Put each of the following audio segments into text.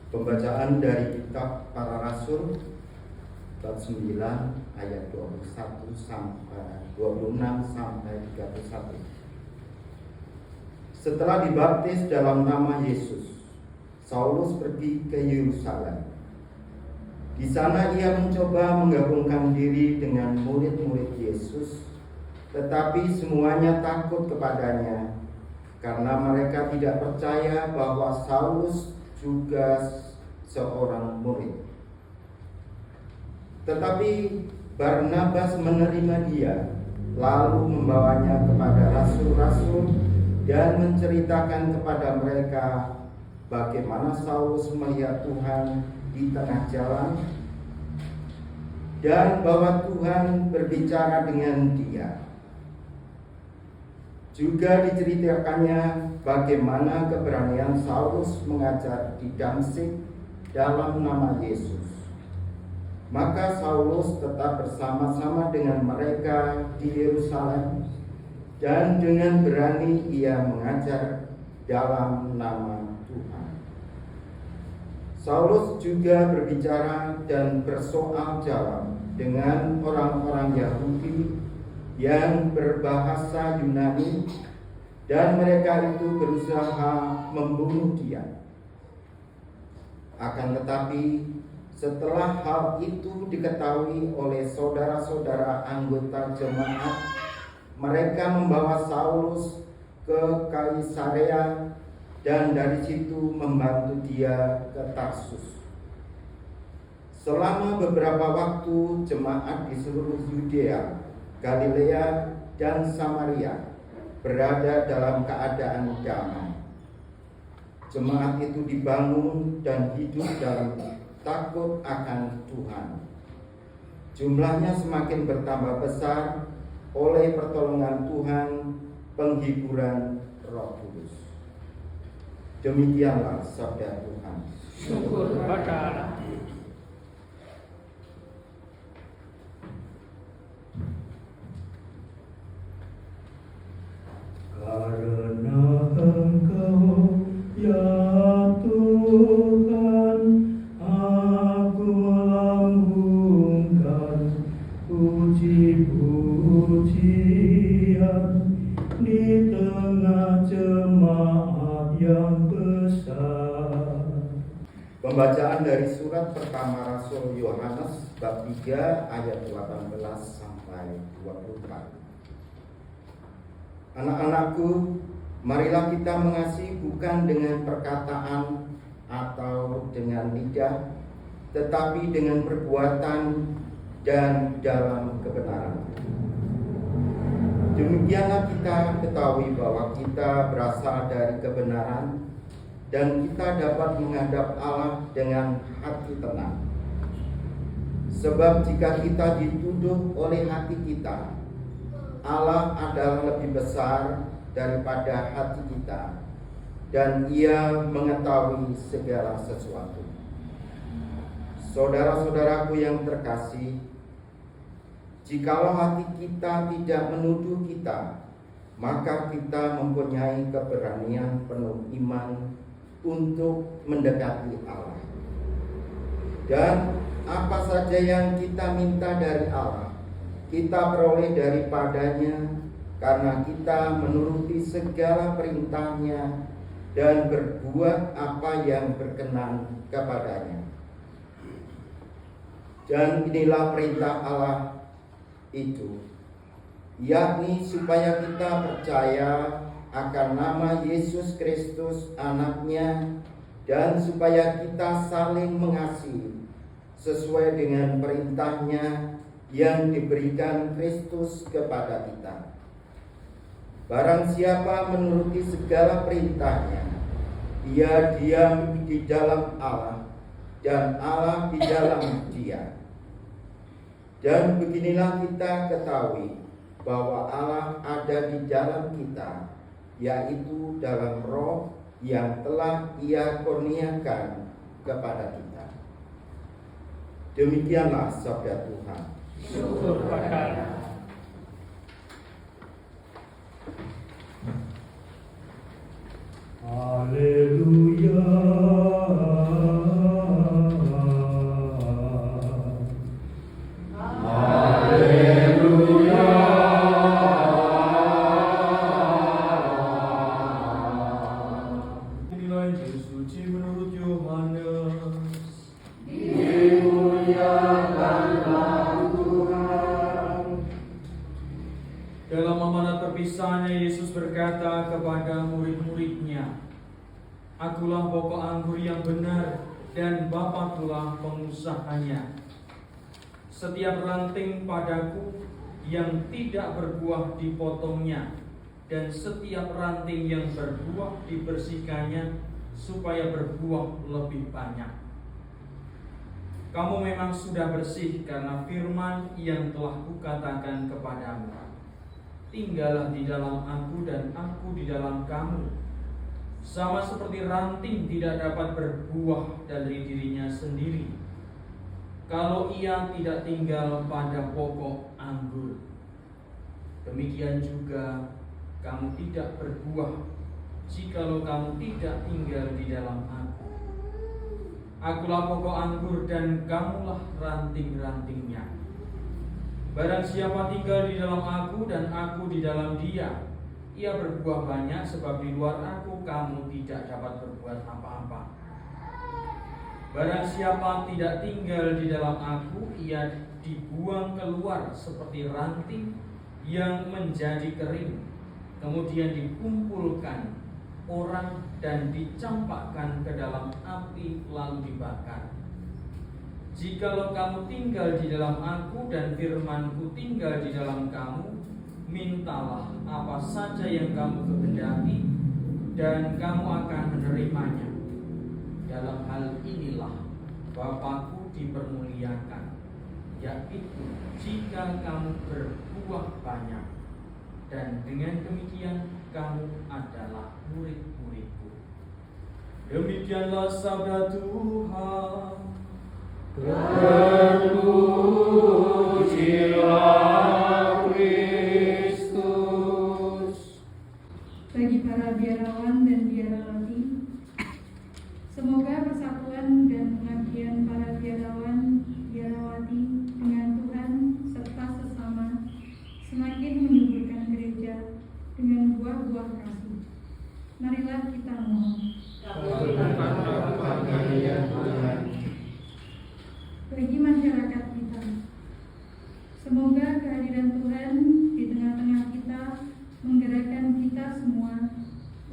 Pembacaan dari kitab Para Rasul bab 9 ayat 21 sampai 26 sampai 31. Setelah dibaptis dalam nama Yesus, Saulus pergi ke Yerusalem. Di sana ia mencoba menggabungkan diri dengan murid-murid Yesus, tetapi semuanya takut kepadanya karena mereka tidak percaya bahwa Saulus juga seorang murid. Tetapi Barnabas menerima dia, lalu membawanya kepada rasul-rasul dan menceritakan kepada mereka bagaimana Saulus melihat Tuhan di tengah jalan dan bahwa Tuhan berbicara dengan dia. Juga diceritakannya bagaimana keberanian Saulus mengajar di Damsyik dalam nama Yesus. Maka Saulus tetap bersama-sama dengan mereka di Yerusalem, dan dengan berani ia mengajar dalam nama Tuhan. Saulus juga berbicara dan bersoal jawab dengan orang-orang Yahudi yang berbahasa Yunani, dan mereka itu berusaha membunuh dia. Akan tetapi setelah hal itu diketahui oleh saudara-saudara anggota jemaat, mereka membawa Saulus ke Kaisarea dan dari situ membantu dia ke Tarsus. Selama beberapa waktu jemaat di seluruh Yudea, Galilea, dan Samaria berada dalam keadaan damai. Jemaat itu dibangun dan hidup dalam takut akan Tuhan. Jumlahnya semakin bertambah besar oleh pertolongan Tuhan, penghiburan Roh Kudus. Demikianlah sabda Tuhan. Syukur kepada Allah. Karena Engkau ya Tuhan, aku lambungkan puji-pujian di tengah jemaat yang besar. Pembacaan dari surat pertama Rasul Yohanes bab 3 ayat 18 sampai 24. Anak-anakku, marilah kita mengasihi bukan dengan perkataan atau dengan lidah, tetapi dengan perbuatan dan dalam kebenaran. Demikianlah kita ketahui bahwa kita berasal dari kebenaran, dan kita dapat menghadap Allah dengan hati tenang. Sebab jika kita dituduh oleh hati kita, Allah adalah lebih besar daripada hati kita, dan Ia mengetahui segala sesuatu. Saudara-saudaraku yang terkasih, jikalau hati kita tidak menuduh kita, maka kita mempunyai keberanian penuh iman untuk mendekati Allah. Dan apa saja yang kita minta dari Allah, kita peroleh daripadanya, karena kita menuruti segala perintahnya dan berbuat apa yang berkenan kepadanya. Dan inilah perintah Allah itu, yakni supaya kita percaya akan nama Yesus Kristus anaknya, dan supaya kita saling mengasihi sesuai dengan perintahnya yang diberikan Kristus kepada kita. Barang siapa menuruti segala perintahnya, ia diam di dalam Allah, dan Allah di dalam dia. Dan beginilah kita ketahui bahwa Allah ada di dalam kita, yaitu dalam Roh yang telah Ia kurniakan kepada kita. Demikianlah sabda Tuhan. Syukur kepada Allah. Haleluya. Muliakanlah Tuhan. Dalam amanat perpisahannya, Yesus berkata kepada murid-muridnya, "Akulah pokok anggur yang benar, dan Bapakulah pengusahanya. Setiap ranting padaku yang tidak berbuah dipotongnya, dan setiap ranting yang berbuah dibersihkannya, supaya berbuah lebih banyak. Kamu memang sudah bersih karena firman yang telah kukatakan kepadamu. Tinggallah di dalam aku dan aku di dalam kamu. Sama seperti ranting tidak dapat berbuah dari dirinya sendiri, kalau ia tidak tinggal pada pokok anggur. Demikian juga kamu tidak berbuah jikalau kamu tidak tinggal di dalam aku. Akulah pokok anggur dan kamulah ranting-rantingnya. Barang siapa tinggal di dalam aku dan aku di dalam dia, ia berbuah banyak, sebab di luar aku kamu tidak dapat berbuat apa-apa. Barang siapa tidak tinggal di dalam aku, ia dibuang keluar seperti ranting yang menjadi kering, kemudian dikumpulkan orang dan dicampakkan ke dalam api lalu dibakar. Jikalau kamu tinggal di dalam aku dan firman-Ku tinggal di dalam kamu, mintalah apa saja yang kamu kehendaki dan kamu akan menerimanya. Dalam hal inilah Bapa-Ku dipermuliakan, yaitu jika kamu berbuah banyak, dan dengan demikian kamu adalah murid-murid-Ku." Demikianlah sabda Tuhan. Terpujilah Kristus. Bagi para biarawan dan biarawati, semoga persatuan dan pengabdian para biarawan biarawati dengan Tuhan serta sesama semakin menyuburkan gereja dengan buah-buah kasih. Marilah kita mohon. Bagi masyarakat kita, semoga kehadiran Tuhan di tengah-tengah kita menggerakkan kita semua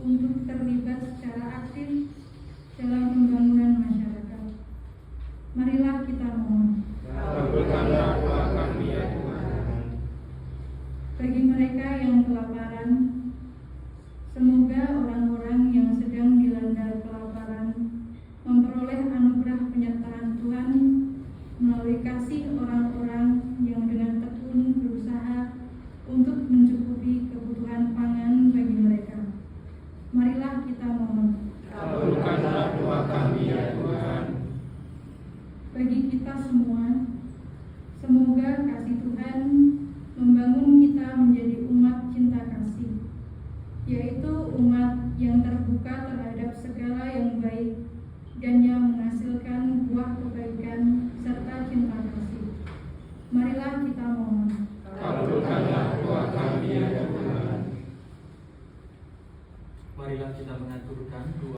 untuk terlibat secara aktif dalam pembangunan masyarakat. Marilah kita mohon. Kabulkanlah doa kami ya Tuhan. Bagi mereka yang kelaparan, semoga orang-orang yang sedang dilanda kelaparan memperoleh anugerah penyertaan Tuhan melalui kasih orang-orang yang dengan tekun berusaha untuk mencukupi kebutuhan pangan bagi mereka. Marilah kita mohon. Kabulkanlah doa kami ya Tuhan. Bagi kita semua, semoga kasih Tuhan